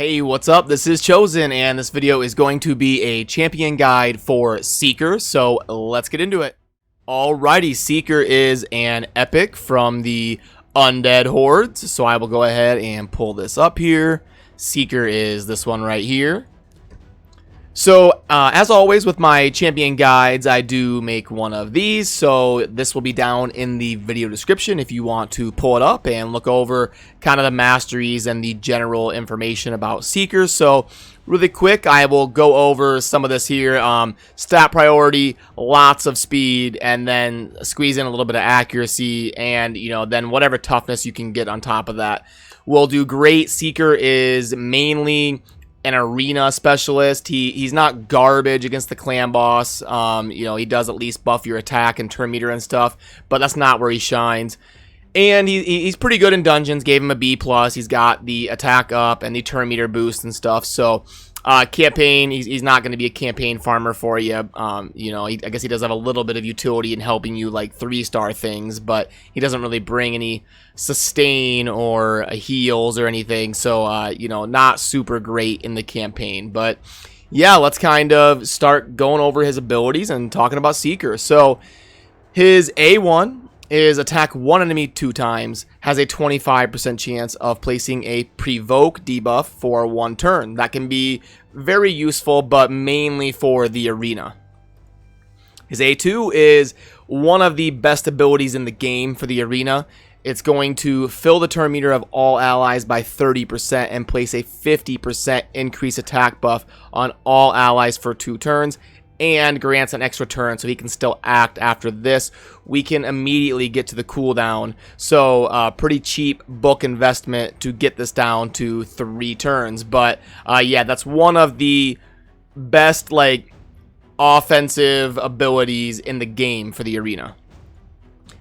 Hey, what's up? This is Chosen, and this video is going to be a champion guide for Seeker, so let's get into it. Alrighty, Seeker is an epic from the Undead Hordes, so I will go ahead and pull this up here. Seeker is this one right here. So, as always with my champion guides, I do make one of these, so this will be down in the video description if you want to pull it up and look over kind of the masteries and the general information about Seeker. So, really quick, I will go over some of this here. Stat priority, lots of speed, and then squeeze in a little bit of accuracy, and, you know, then whatever toughness you can get on top of that will do great. Seeker is mainly an arena specialist. He's not garbage against the clan boss. You know, he does at least buff your attack and turn meter and stuff, but that's not where he shines. And he's pretty good in dungeons. Gave him a B+. He's got the attack up and the turn meter boost and stuff. So campaign, he's not going to be a campaign farmer for you. You know, I guess he does have a little bit of utility in helping you like 3-star things, but he doesn't really bring any sustain or heals or anything. So you know, not super great in the campaign. But yeah, let's kind of start going over his abilities and talking about Seeker. So his A1 is attack one enemy 2 times, has a 25% chance of placing a provoke debuff for 1 turn. That can be very useful, but mainly for the arena. His A2 is one of the best abilities in the game for the arena. It's going to fill the turn meter of all allies by 30% and place a 50% increase attack buff on all allies for 2 turns. And grants an extra turn so he can still act after this. We can immediately get to the cooldown, so pretty cheap book investment to get this down to 3 turns. But yeah, that's one of the best like offensive abilities in the game for the arena.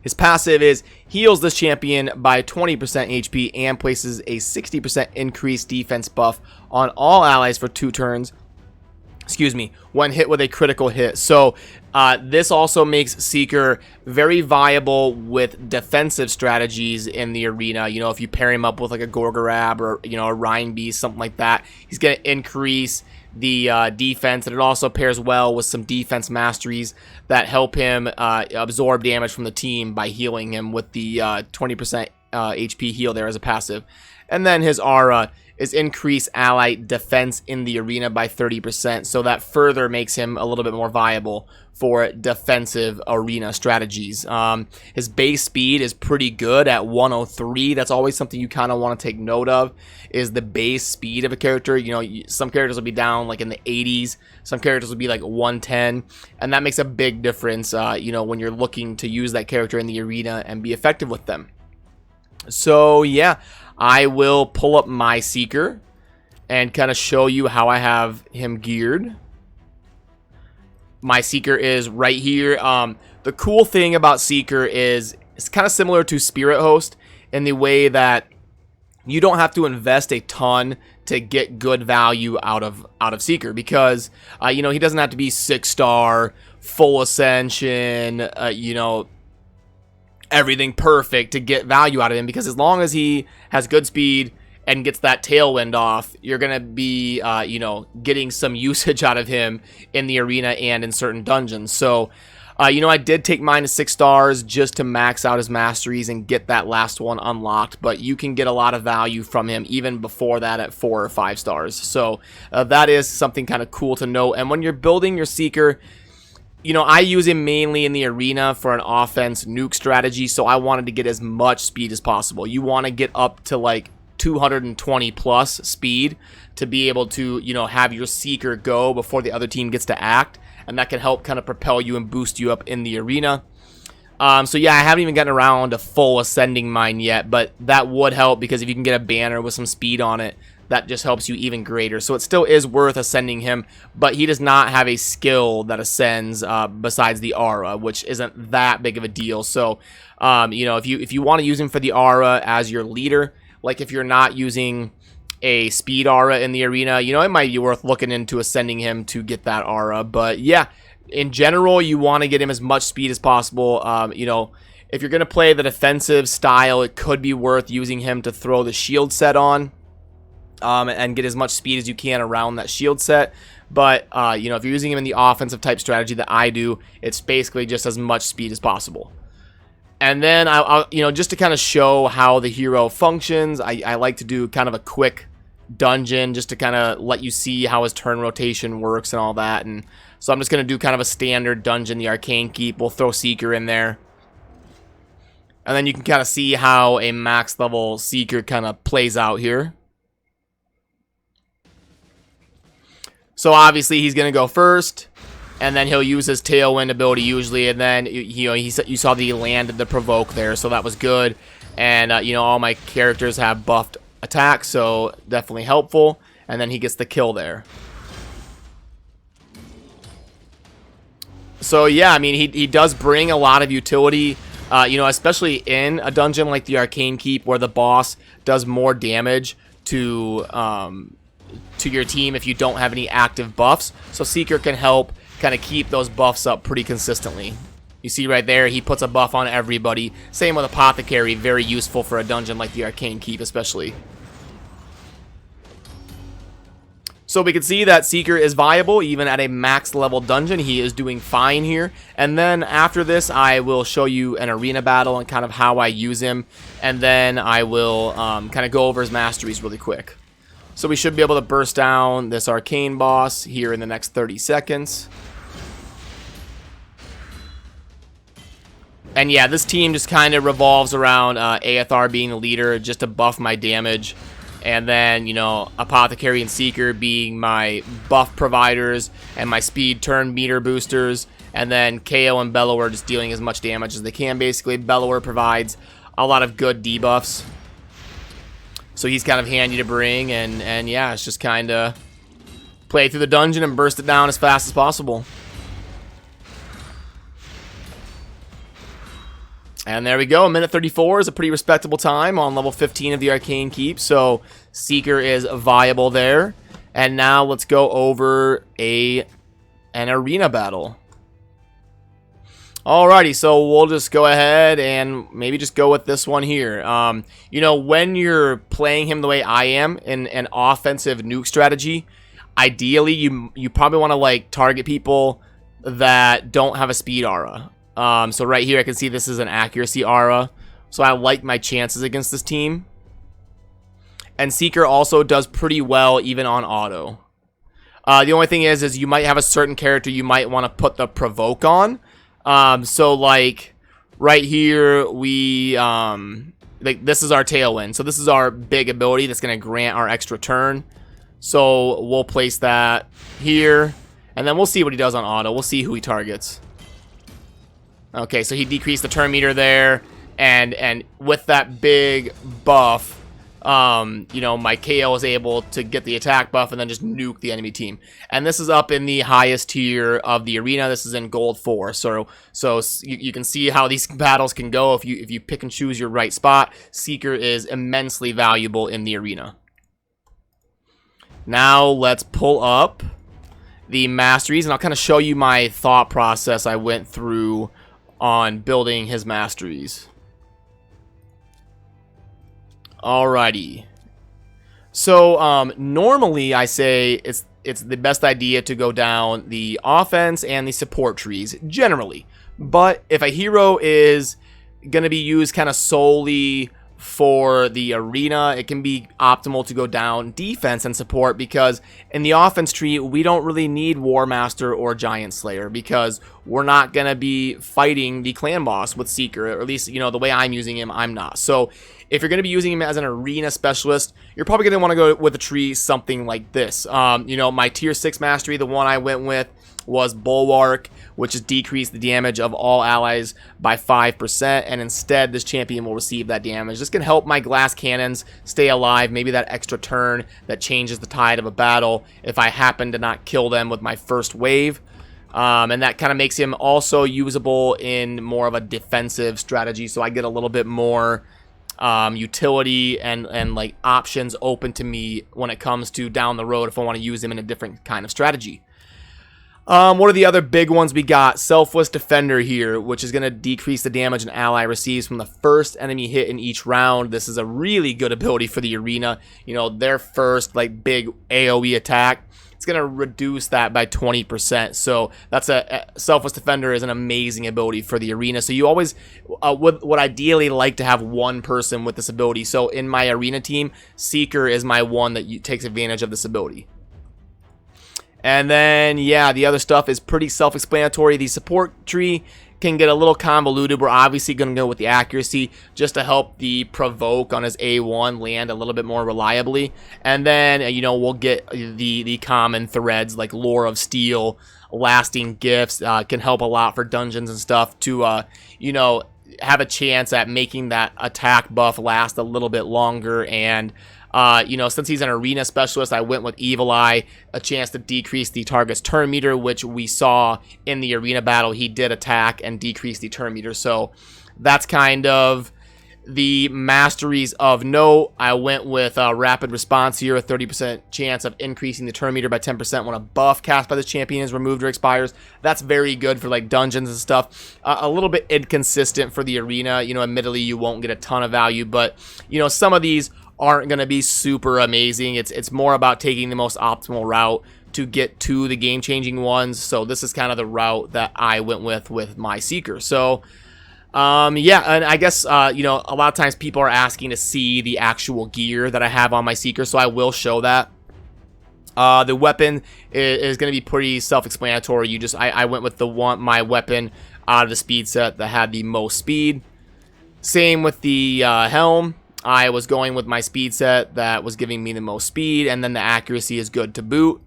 His passive is heals this champion by 20% HP and places a 60% increased defense buff on all allies for 2 turns. Excuse me, when hit with a critical hit. So this also makes Seeker very viable with defensive strategies in the arena. You know, if you pair him up with like a Gorgorab or, you know, a Rhine Beast, something like that, he's going to increase the defense, and it also pairs well with some defense masteries that help him absorb damage from the team by healing him with the 20% HP heal there as a passive. And then his aura is increase ally defense in the arena by 30%, so that further makes him a little bit more viable for defensive arena strategies. His base speed is pretty good at 103. That's always something you kind of want to take note of, is the base speed of a character. You know, some characters will be down like in the 80s, some characters will be like 110, and that makes a big difference, you know, when you're looking to use that character in the arena and be effective with them. So yeah, I will pull up my Seeker and kind of show you how I have him geared. My Seeker is right here. The cool thing about Seeker is it's kind of similar to Spirit Host in the way that you don't have to invest a ton to get good value out of Seeker, because you know, he doesn't have to be 6-star, full ascension, you know, everything perfect to get value out of him, because as long as he has good speed and gets that tailwind off, you're gonna be you know, getting some usage out of him in the arena and in certain dungeons. So you know, I did take mine to 6 stars just to max out his masteries and get that last one unlocked, but you can get a lot of value from him even before that at 4 or 5 stars. So that is something kind of cool to know. And when you're building your Seeker, you know, I use him mainly in the arena for an offense nuke strategy, so I wanted to get as much speed as possible. You want to get up to like 220 plus speed to be able to, you know, have your Seeker go before the other team gets to act, and that can help kind of propel you and boost you up in the arena. So yeah, I haven't even gotten around to full ascending mine yet, but that would help, because if you can get a banner with some speed on it, that just helps you even greater. So it still is worth ascending him, but he does not have a skill that ascends besides the aura, which isn't that big of a deal. So you know, if you want to use him for the aura as your leader, like if you're not using a speed aura in the arena, you know, it might be worth looking into ascending him to get that aura. But yeah, in general, you want to get him as much speed as possible. You know, if you're going to play the defensive style, it could be worth using him to throw the shield set on. and get as much speed as you can around that shield set. But, you know, if you're using him in the offensive type strategy that I do, it's basically just as much speed as possible. And then, I'll you know, just to kind of show how the hero functions, I like to do kind of a quick dungeon just to kind of let you see how his turn rotation works and all that. And so I'm just going to do kind of a standard dungeon, the Arcane Keep. We'll throw Seeker in there. And then you can kind of see how a max level Seeker kind of plays out here. So obviously he's going to go first. And then he'll use his Tailwind ability usually. And then, you know, you saw that he landed the Provoke there. So that was good. And, you know, all my characters have buffed attack. So definitely helpful. And then he gets the kill there. So, yeah, I mean, he does bring a lot of utility. You know, especially in a dungeon like the Arcane Keep where the boss does more damage to your team if you don't have any active buffs. So Seeker can help kind of keep those buffs up pretty consistently. You see right there, he puts a buff on everybody. Same with Apothecary, very useful for a dungeon like the Arcane Keep especially. So we can see that Seeker is viable even at a max level dungeon. He is doing fine here. And then after this, I will show you an arena battle and kind of how I use him. And then I will kind of go over his masteries really quick. So we should be able to burst down this Arcane boss here in the next 30 seconds. And yeah, this team just kind of revolves around Aethar being the leader just to buff my damage. And then, you know, Apothecary and Seeker being my buff providers and my speed turn meter boosters. And then KO and Bellower just dealing as much damage as they can. Basically, Bellower provides a lot of good debuffs. So he's kind of handy to bring. And yeah, it's just kind of play through the dungeon and burst it down as fast as possible. And there we go. A minute 34 is a pretty respectable time on level 15 of the Arcane Keep. So Seeker is viable there. And now let's go over an arena battle. Alrighty, so we'll just go ahead and maybe just go with this one here. You know, when you're playing him the way I am in an offensive nuke strategy, ideally you probably want to like target people that don't have a speed aura. So right here I can see this is an accuracy aura. So I like my chances against this team. And Seeker also does pretty well even on auto. The only thing is you might have a certain character you might want to put the provoke on. So like right here we like this is our Tailwind. So this is our big ability that's going to grant our extra turn. So we'll place that here. And then we'll see what he does on auto. We'll see who he targets. Okay, so he decreased the turn meter there, and with that big buff, you know, my KO is able to get the attack buff and then just nuke the enemy team. And this is up in the highest tier of the arena. This is in Gold 4. So you can see how these battles can go if you pick and choose your right spot. Seeker is immensely valuable in the arena. Now let's pull up the Masteries, and I'll kind of show you my thought process I went through on building his Masteries. Alrighty. So normally I say it's the best idea to go down the offense and the support trees generally. But if a hero is going to be used kind of solely for the arena, it can be optimal to go down defense and support, because in the offense tree we don't really need War Master or Giant Slayer, because we're not going to be fighting the clan boss with Seeker, or at least, you know, the way I'm using him, I'm not. So if you're going to be using him as an arena specialist, you're probably going to want to go with a tree something like this. You know, my tier 6 mastery, the one I went with was Bulwark, which has decreased the damage of all allies by 5%, and instead this champion will receive that damage. This can help my glass cannons stay alive, maybe that extra turn that changes the tide of a battle if I happen to not kill them with my first wave. And that kind of makes him also usable in more of a defensive strategy, so I get a little bit more utility and like options open to me when it comes to down the road if I want to use him in a different kind of strategy. What are the other big ones we got? Selfless Defender here, which is going to decrease the damage an ally receives from the first enemy hit in each round. This is a really good ability for the arena. You know, their first, like, big AoE attack, it's going to reduce that by 20%. So that's Selfless Defender is an amazing ability for the arena. So you always would ideally like to have one person with this ability. So in my arena team, Seeker is my one that takes advantage of this ability. And then, yeah, the other stuff is pretty self-explanatory. The support tree can get a little convoluted. We're obviously going to go with the accuracy just to help the provoke on his A1 land a little bit more reliably. And then, you know, we'll get the common threads like Lore of Steel, Lasting Gifts, can help a lot for dungeons and stuff to, you know, have a chance at making that attack buff last a little bit longer. And you know, since he's an arena specialist, I went with Evil Eye, a chance to decrease the target's turn meter, which we saw in the arena battle. He did attack and decrease the turn meter. So that's kind of the masteries of note. I went with Rapid Response here, a 30% chance of increasing the turn meter by 10% when a buff cast by the champion is removed or expires. That's very good for like dungeons and stuff. A little bit inconsistent for the arena. You know, admittedly, you won't get a ton of value, but, you know, some of these aren't going to be super amazing. It's more about taking the most optimal route to get to the game-changing ones. So this is kind of the route that I went with my Seeker. So yeah, and I guess you know, a lot of times people are asking to see the actual gear that I have on my Seeker, so I will show that. The weapon is going to be pretty self-explanatory. You just I went with my weapon out of the speed set that had the most speed. Same with the helm. I was going with my speed set that was giving me the most speed, and then the accuracy is good to boot.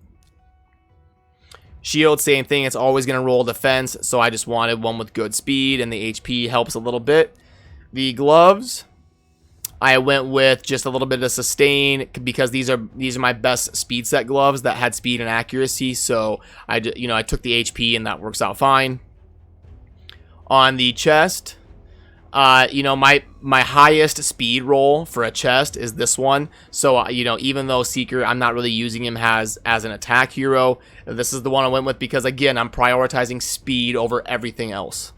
Shield, same thing. It's always going to roll defense, so I just wanted one with good speed, and the HP helps a little bit. The gloves, I went with just a little bit of sustain because these are my best speed set gloves that had speed and accuracy. So I took the HP, and that works out fine. On the chest, you know, my highest speed roll for a chest is this one. So, you know, even though Seeker, I'm not really using him as an attack hero, this is the one I went with because, again, I'm prioritizing speed over everything else.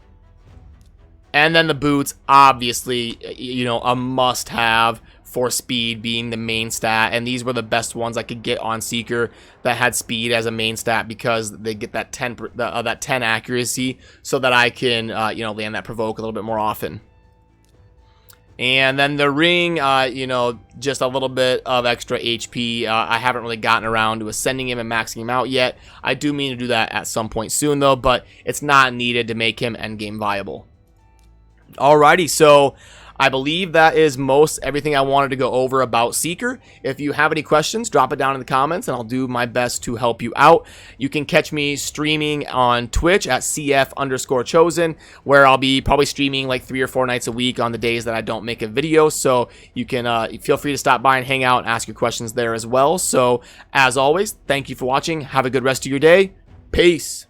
And then the boots, obviously, you know, a must-have for speed being the main stat. And these were the best ones I could get on Seeker that had speed as a main stat because they get that 10 accuracy so that I can, you know, land that provoke a little bit more often. And then the ring, you know, just a little bit of extra HP. I haven't really gotten around to ascending him and maxing him out yet. I do mean to do that at some point soon, though, but it's not needed to make him endgame viable. Alrighty, so I believe that is everything I wanted to go over about Seeker. If you have any questions, drop it down in the comments, and I'll do my best to help you out. You can catch me streaming on Twitch at CF_chosen, where I'll be probably streaming like 3 or 4 nights a week on the days that I don't make a video. So you can feel free to stop by and hang out and ask your questions there as well. So as always, thank you for watching. Have a good rest of your day. Peace.